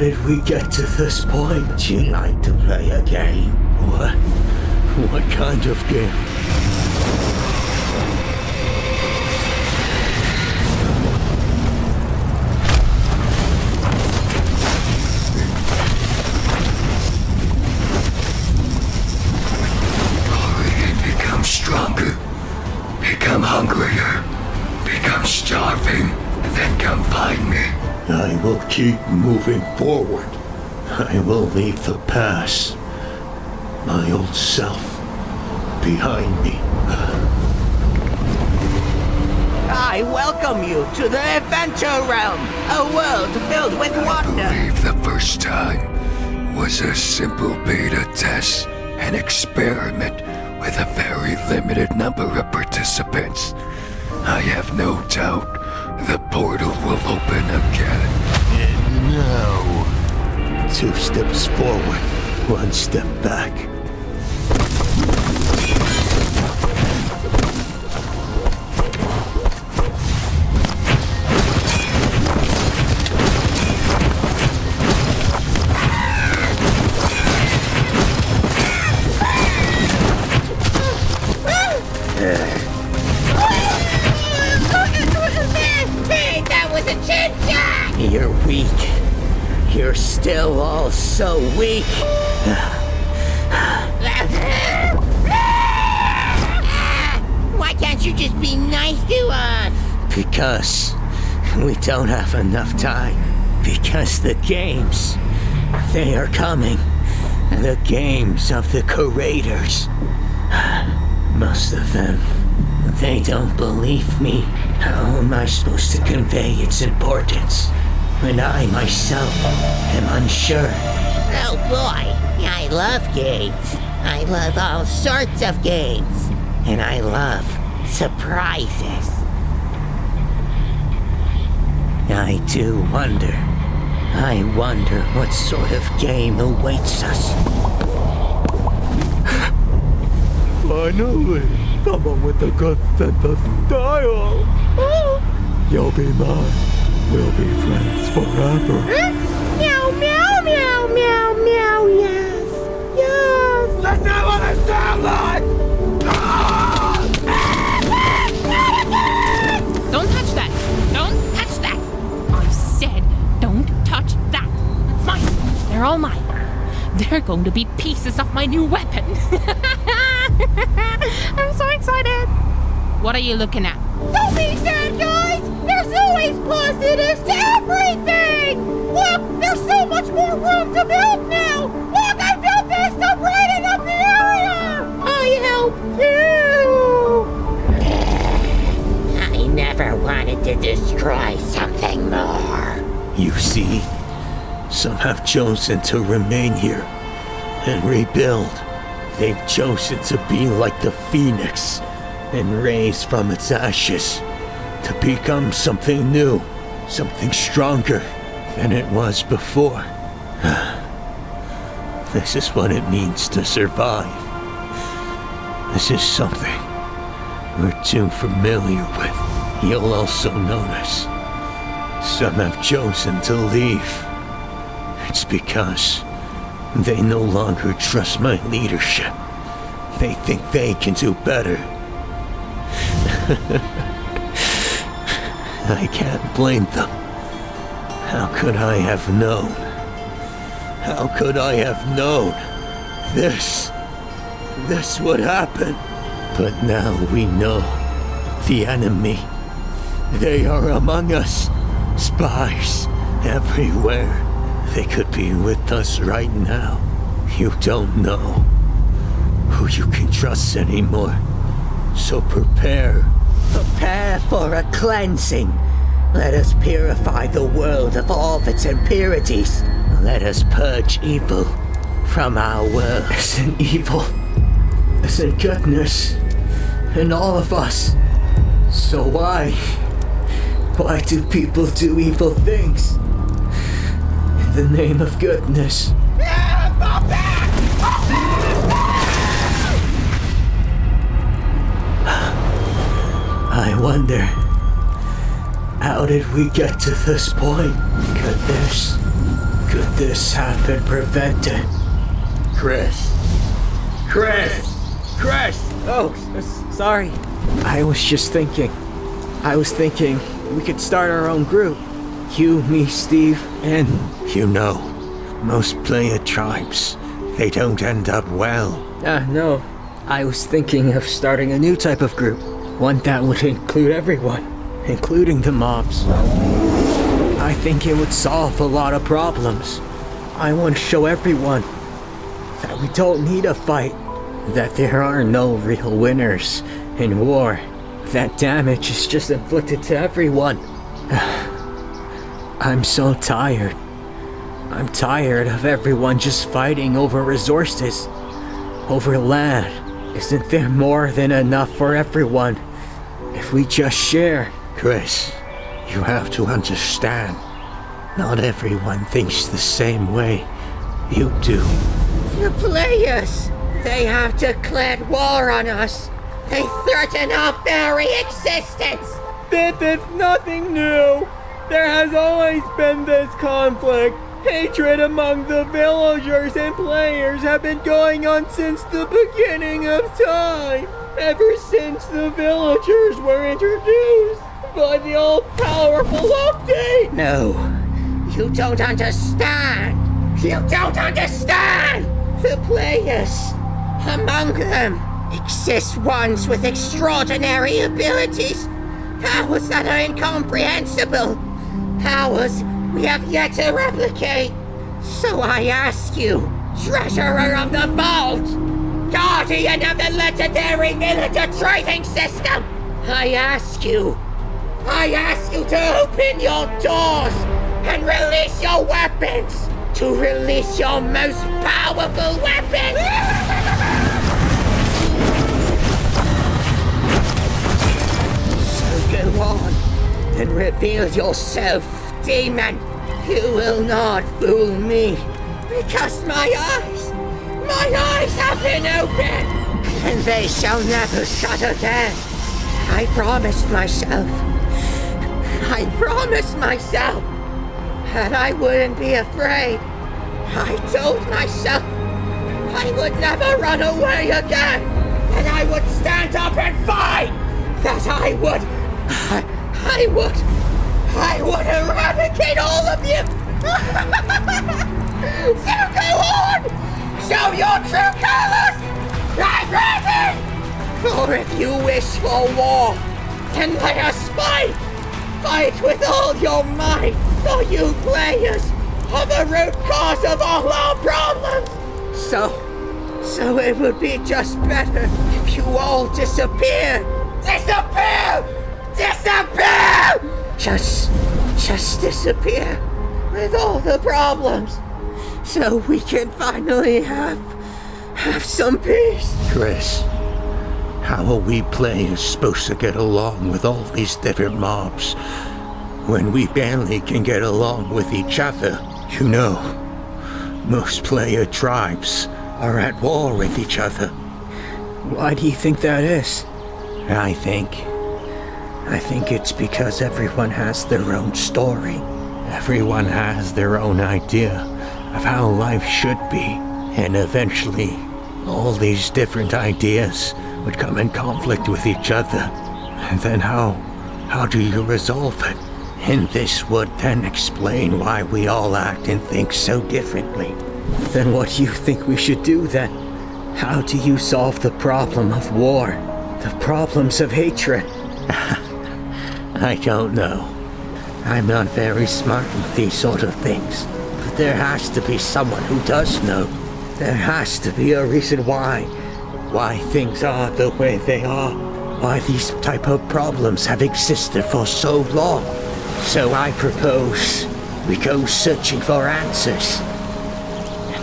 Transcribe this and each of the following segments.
did we get to this point? You like to play a game? What? What kind of game? Become stronger, become hungrier, become starving, then come find me. I will keep moving forward. I will leave the past, my old self, behind me. I welcome you to the adventure realm, a world filled with wonder. I believe the first time was a simple beta test, an experiment with a very limited number of participants. I have no doubt the portal will open again. And now, 2 steps forward, 1 step back. You're weak. You're still all so weak. Why can't you just be nice to us? Because we don't have enough time. Because the games, they are coming. The games of the curators. Most of them, they don't believe me. How am I supposed to convey its importance when I myself am unsure? Oh boy, I love games. I love all sorts of games. And I love surprises. I do wonder. I wonder what sort of game awaits us. Finally, someone with a good sense of style. You'll be mine. We'll be friends forever. Meow, meow, meow, meow, meow, yes. Yes. That's not what I sound like! Don't touch that! Don't touch that! I said, don't touch that! It's mine! They're all mine! They're going to be pieces of my new weapon! I'm so excited! What are you looking at? Don't be sad, guys! There's always positives to everything! Look, there's so much more room to build now! Look, I built this to brighten up the area! I helped you! I never wanted to destroy something more. You see, some have chosen to remain here and rebuild. They've chosen to be like the phoenix and raise from its ashes to become something new, something stronger than it was before. This is what it means to survive. This is something we're too familiar with. You'll also notice some have chosen to leave. It's because they no longer trust my leadership. They think they can do better. I can't blame them. How could I have known? How could I have known this would happen? But now we know the enemy. They are among us. Spies everywhere. They could be with us right now. You don't know who you can trust anymore. So prepare. Prepare for a cleansing. Let us purify the world of all of its impurities. Let us purge evil from our world. Isn't evil, isn't goodness in all of us. So why do people do evil things in the name of goodness? I wonder, how did we get to this point? Could this have been prevented? Chris. Oh, sorry. I was thinking we could start our own group. You, me, Steve, and... You know, most player tribes, they don't end up well. No. I was thinking of starting a new type of group. One that would include everyone, including the mobs. I think it would solve a lot of problems. I want to show everyone that we don't need a fight, that there are no real winners in war, that damage is just inflicted to everyone. I'm so tired. I'm tired of everyone just fighting over resources, over land. Isn't there more than enough for everyone if we just share? Chris, you have to understand. Not everyone thinks the same way you do. The players, they have declared war on us. They threaten our very existence. This is nothing new. There has always been this conflict. Hatred among the villagers and players have been going on since the beginning of time. Ever since the villagers were introduced by the all-powerful update. No, you don't understand. You don't understand. The players, among them, exist ones with extraordinary abilities. Powers that are incomprehensible. Powers we have yet to replicate. So I ask you, Treasurer of the Vault, Guardian of the legendary villager trading system, I ask you to open your doors and release your weapons, to release your most powerful weapon. So go on and reveal yourself, demon. You will not fool me, because my eyes have been opened, and they shall never shut again. I promised myself that I wouldn't be afraid. I told myself I would never run away again, and I would stand up and fight, that I would eradicate all of you! So go on! Show your true colors! I'm ready! For if you wish for war, then let us fight! Fight with all your might, for you players are the root cause of all our problems! So it would be just better if you all disappeared! Disappear! Disappear! Just disappear with all the problems, so we can finally have some peace. Chris, how are we players supposed to get along with all these different mobs when we barely can get along with each other? You know, most player tribes are at war with each other. Why do you think that is? I think it's because everyone has their own story. Everyone has their own idea of how life should be. And eventually, all these different ideas would come in conflict with each other. And then how do you resolve it? And this would then explain why we all act and think so differently. Then what do you think we should do then? How do you solve the problem of war? The problems of hatred? I don't know. I'm not very smart with these sort of things. But there has to be someone who does know. There has to be a reason why things are the way they are. Why these type of problems have existed for so long. So I propose we go searching for answers.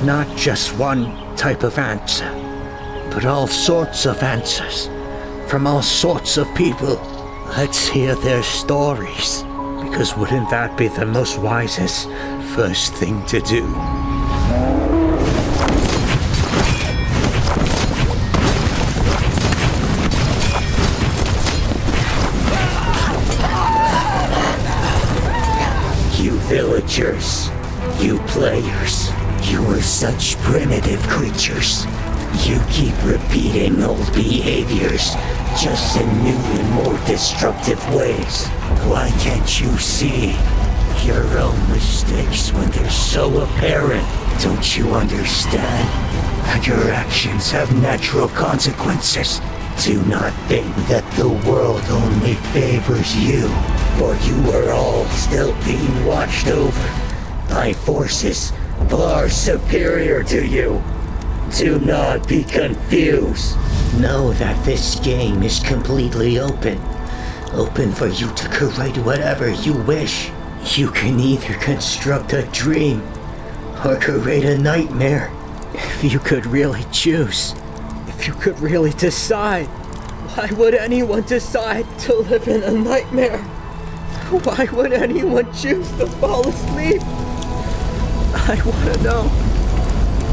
Not just one type of answer, but all sorts of answers. From all sorts of people. Let's hear their stories, because wouldn't that be the most wisest first thing to do? You villagers, You players, you are such primitive creatures. You keep repeating old behaviors, just in new and more destructive ways. Why can't you see your own mistakes when they're so apparent? Don't you understand that your actions have natural consequences? Do not think that the world only favors you, for you are all still being watched over by forces far superior to you. Do not be confused. Know that this game is completely open. Open for you to create whatever you wish. You can either construct a dream or create a nightmare. If you could really choose, if you could really decide, why would anyone decide to live in a nightmare? Why would anyone choose to fall asleep? I want to know,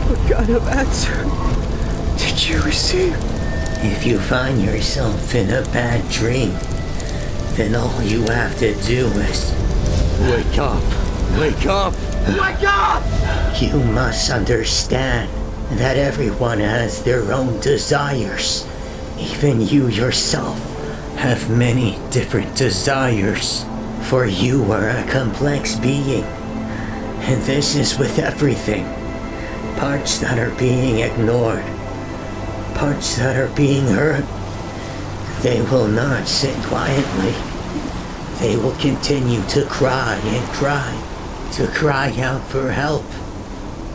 what kind of answer did you receive? If you find yourself in a bad dream, then all you have to do is wake up. Wake up! Wake up! You must understand that everyone has their own desires. Even you yourself have many different desires. For you are a complex being. And this is with everything. Parts that are being ignored. Parts that are being hurt. They will not sit quietly. They will continue to cry and cry. To cry out for help.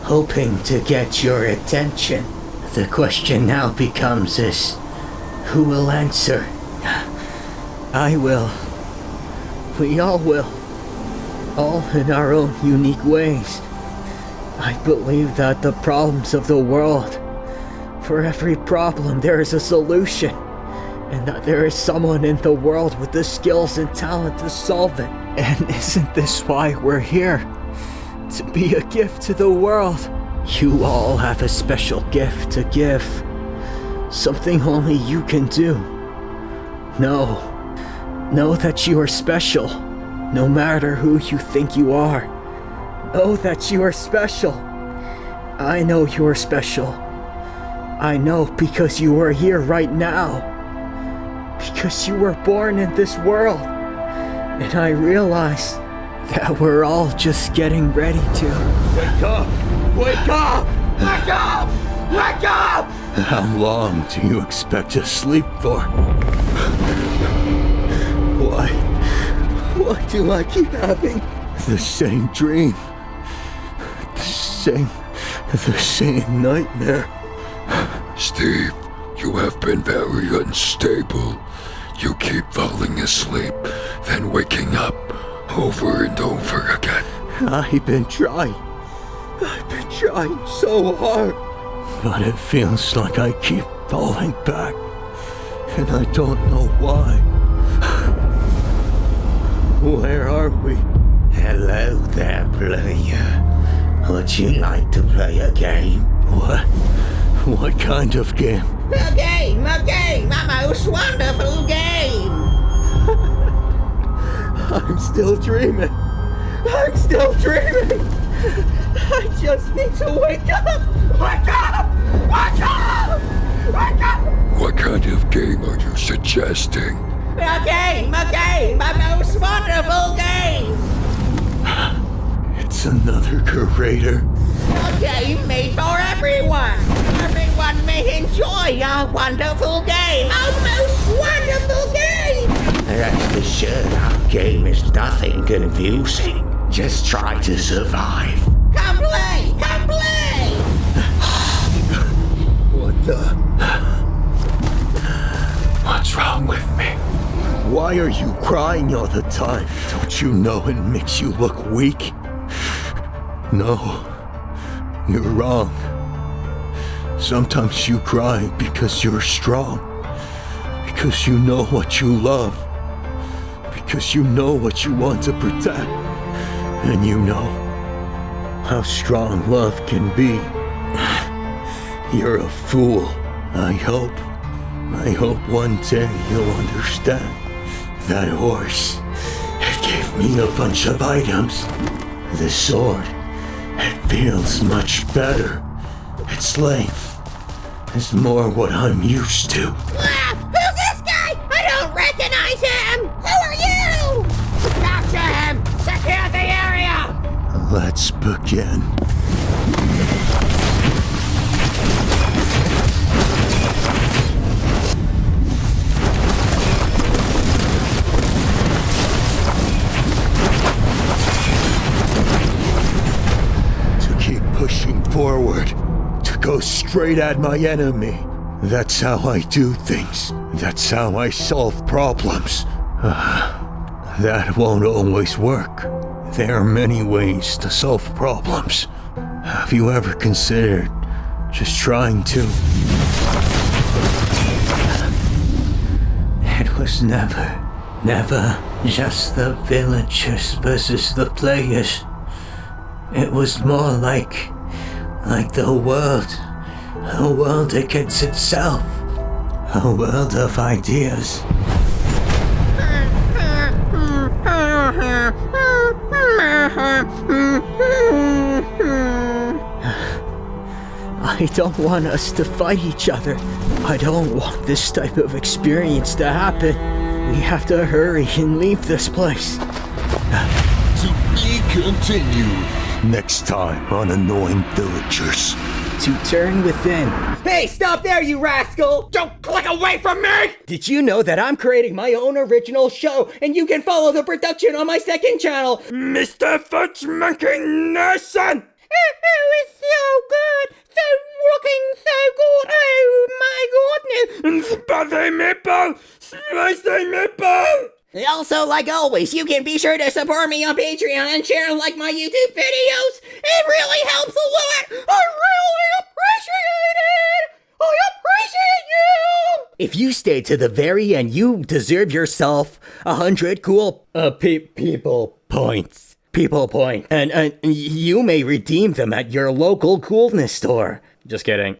Hoping to get your attention. The question now becomes this. Who will answer? I will. We all will. All in our own unique ways. I believe that the problems of the world, for every problem there is a solution, and that there is someone in the world with the skills and talent to solve it. And isn't this why we're here? To be a gift to the world. You all have a special gift to give. Something only you can do. Know that you are special, no matter who you think you are. Know that you are special. I know you are special. I know because you are here right now. Because you were born in this world. And I realize that we're all just getting ready to... Wake up! Wake up! Wake up! Wake up! How long do you expect to sleep for? Why do I keep having the same dream? The same nightmare. Steve, you have been very unstable. You keep falling asleep, then waking up over and over again. I've been trying so hard. But it feels like I keep falling back. And I don't know why. Where are we? Hello there, player. Would you like to play a game? What kind of game? A game, a most wonderful game! I'm still dreaming. I just need to wake up. Wake up! Wake up! Wake up! What kind of game are you suggesting? A game, a most wonderful game! It's another creator. A game made for everyone! Everyone may enjoy a wonderful game! A most wonderful game! Rest assured, our game is nothing confusing. Just try to survive. Come play! Come play! What the? What's wrong with me? Why are you crying all the time? Don't you know it makes you look weak? No, you're wrong. Sometimes you cry because you're strong. Because you know what you love. Because you know what you want to protect. And you know how strong love can be. You're a fool. I hope one day you'll understand. That horse, it gave me a bunch of items. The sword, It feels much better. It's life. It's more what I'm used to. Who's this guy? I don't recognize him! Who are you? Capture him! Secure the area! Let's begin. To keep pushing forward. To go straight at my enemy. That's how I do things. That's how I solve problems. That won't always work. There are many ways to solve problems. Have you ever considered just trying to? It was never just the villagers versus the players. It was more like the world. A world against itself. A world of ideas. I don't want us to fight each other. I don't want this type of experience to happen. We have to hurry and leave this place. To be continued. Next time on Annoying Villagers. To turn within. Hey, stop there, you rascal! Don't click away from me! Did you know that I'm creating my own original show, and you can follow the production on my second channel, MrFudgeMonkeyz? It was so good! So looking so good! Oh my goodness! Spicy meatball! Also, like always, you can be sure to support me on Patreon and share and like my YouTube videos. It really helps a lot. I really appreciate it. I appreciate you. If you stay to the very end, you deserve yourself 100 cool people points. People point. And you may redeem them at your local coolness store. Just kidding.